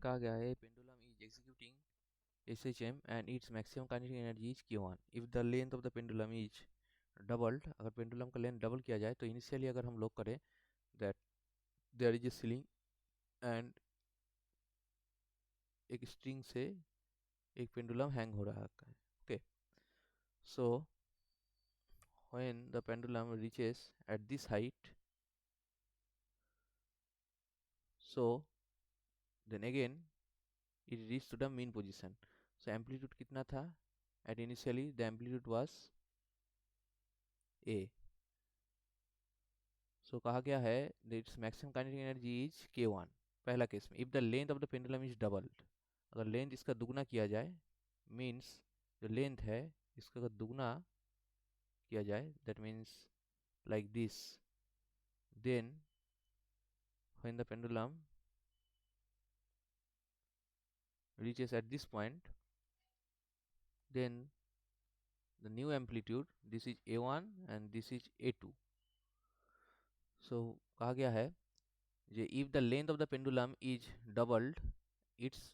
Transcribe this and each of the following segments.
कहा गया है pendulum is executing SHM and its maximum kinetic energy is Q1 if the length of the pendulum is doubled। अगर pendulum का length double किया जाए तो इनिशियली अगर हम लोग करें that there is a ceiling and एक स्ट्रिंग से एक पेंडुलम हैंग हो रहा है। Okay, so when the pendulum reaches at this height, so then again it reached to the mean position। so amplitude कितना था? at initially the amplitude was A। so कहा गया है its maximum kinetic energy is K1 पहला case में। if the length of the pendulum is doubled, अगर length इसका दुगना किया जाए, मीन्स जो लेंथ है इसका अगर दुगना किया जाए, that means like this, then when the pendulum reaches at this point, then the new amplitude, this is A1 and this is A2। so कहा गया है जे if the length of the pendulum is doubled, it's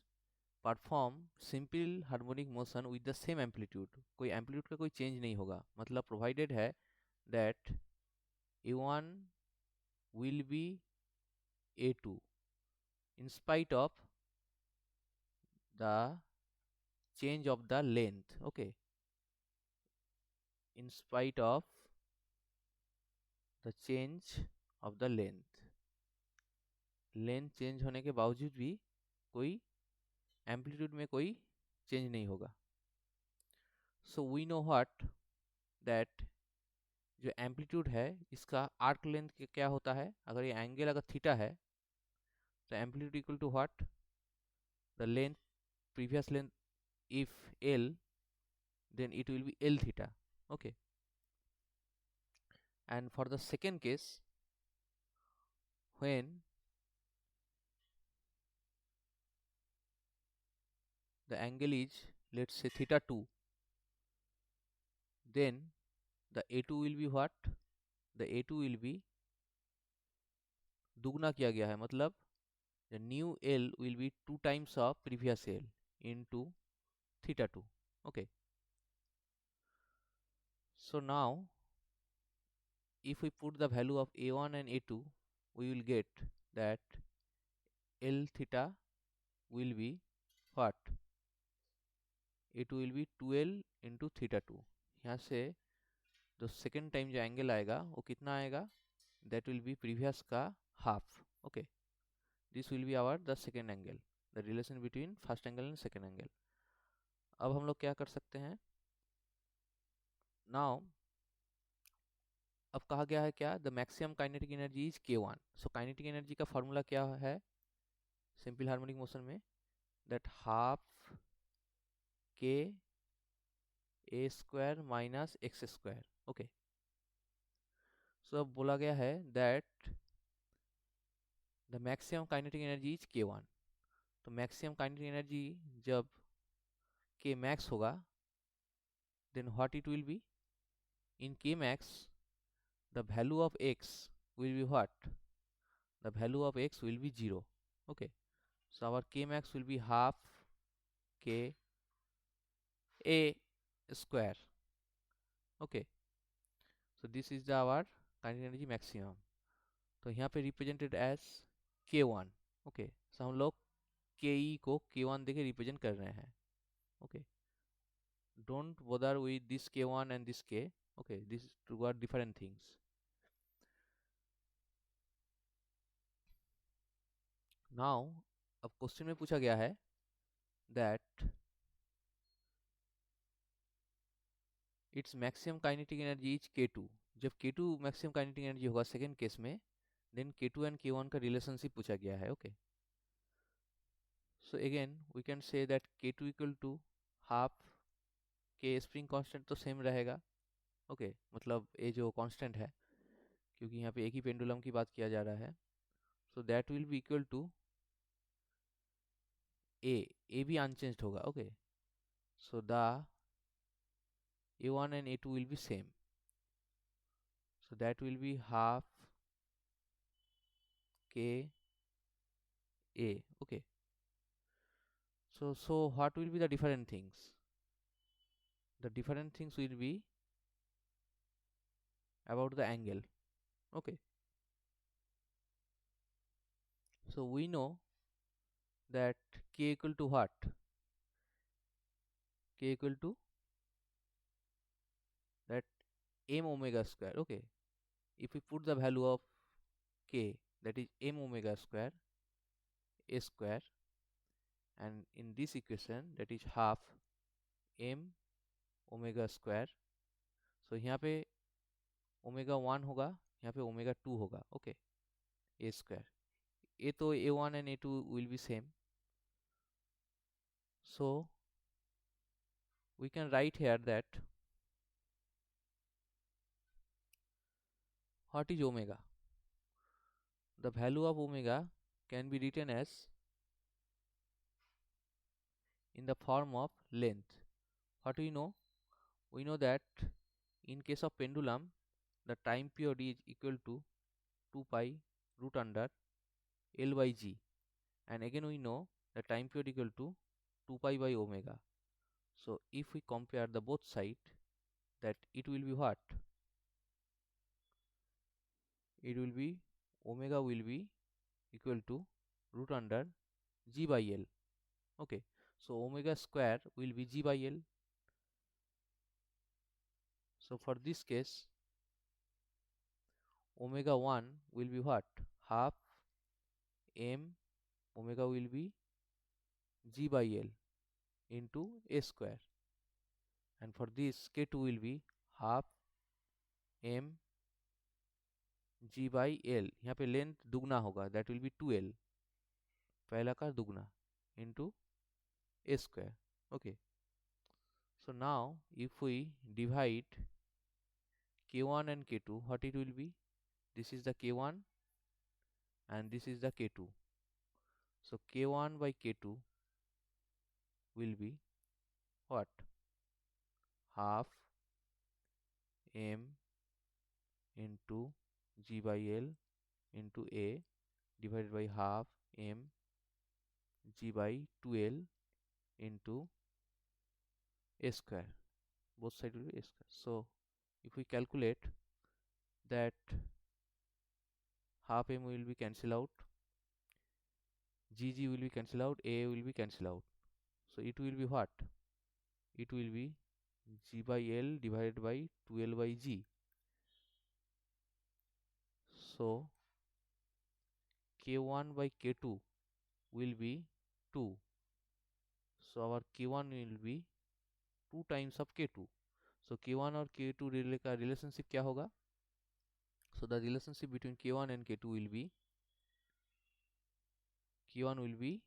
perform simple harmonic motion with the same amplitude. कोई amplitude का कोई change नहीं होगा, मतलब provided है that A1 will be A2 in spite of the change of the length. Okay, in spite of the change of the length, length change होने के बावजूद भी कोई एम्पलीट्यूड में कोई चेंज नहीं होगा। So we know what that जो एम्पलीट्यूड है इसका आर्क लेंथ क्या होता है? अगर ये एंगल अगर थीटा है तो amplitude equal to what? The length previous length if L, then it will be L theta। okay, and for the second case when the angle is let's say theta 2, then the A2 will be what? the A2 will be दुगना किया गया है, मतलब the new L will be 2 times of previous L into theta 2। okay, so now if we put the value of A1 and A2, we will get that L theta will be what? A2 will be 2L into theta 2। यहाँ से जो second time जो angle आएगा वो कितना आएगा? That will be previous का half. Okay, this will be our the second angle, the relation between first angle and second angle. अब हम लोग क्या कर सकते हैं? नाउ अब कहा गया है क्या? The maximum kinetic energy is K1। So kinetic energy का फॉर्मूला क्या है सिंपल हार्मोनिक मोशन में? That half K A square minus x square. Okay, so अब बोला गया है that the maximum kinetic energy is K1। तो मैक्सिमम काइनेटिक एनर्जी जब K मैक्स होगा, then what it will be? In K max the value of x will be what? the value of x will be 0। okay, so our K max will be half K A square। okay, so this is the our kinetic energy maximum। तो यहाँ पे represented as K1। Okay, सो हम लोग KE को K1 देके represent कर रहे हैं। Okay, don't bother with this K1 and this K। Okay, this two are different things. Now अब क्वेश्चन में पूछा गया है that it's maximum kinetic energy is K2। जब K2 मैक्सिमम काइनेटिक एनर्जी होगा सेकेंड केस में, देन K2 एंड K1 का relationship पूछा गया है। Okay, so again we can say that K2 equal to half K spring constant तो same रहेगा। Okay, मतलब ये जो कांस्टेंट है, क्योंकि यहाँ पे एक ही पेंडुलम की बात किया जा रहा है, so that will be equal to A भी अनचेंज्ड होगा। Okay, so the A1 and A2 will be same, so that will be half K A। okay, So what will be the different things? The different things will be about the angle. Okay, so we know that k equal to what? K equal to that m omega square. Okay, if we put the value of k, that is m omega square a square, and in this equation that is half m omega square. So यहाँ पे omega 1 होगा, यहाँ पे omega 2 होगा. Okay, A square, a तो a1 and a2 will be same. So we can write here that what is omega. The value of omega can be written as in the form of length. What we know? We know that in case of pendulum, the time period is equal to 2 pi root under L by G, and again we know the time period equal to 2 pi by omega. So if we compare the both side, that it will be what? It will be omega will be equal to root under G by L. Okay, so omega square will be G by L. So for this case, omega 1 will be what? Half m omega will be G by L into a square, and for this k2 will be half m G by L. यहाँ पे length दुगना होगा, that will be 2L, पहला का दुगना, into a square. Okay, so now if we divide k1 and k2, what it will be? This is the k1 and this is the k2. So k1 by k2 will be what? Half m into G by L into a divided by half m G by 2L into a square. Both sides will be a square. So if we calculate that, half m will be cancel out, G will be cancel out, a will be cancel out. So it will be what? It will be G by L divided by 2L by G. So K1 by K2 will be 2. So our K1 will be 2 times of K2. So K1 और K2 का relationship क्या होगा? So the relationship between K1 and K2 will be, K1 will be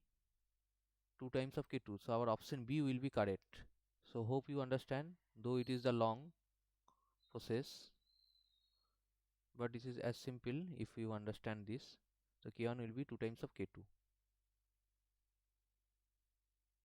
2 times of K2. So our option B will be correct. So hope you understand, though it is the long process, but this is as simple if you understand this. So K1 will be 2 times of K2.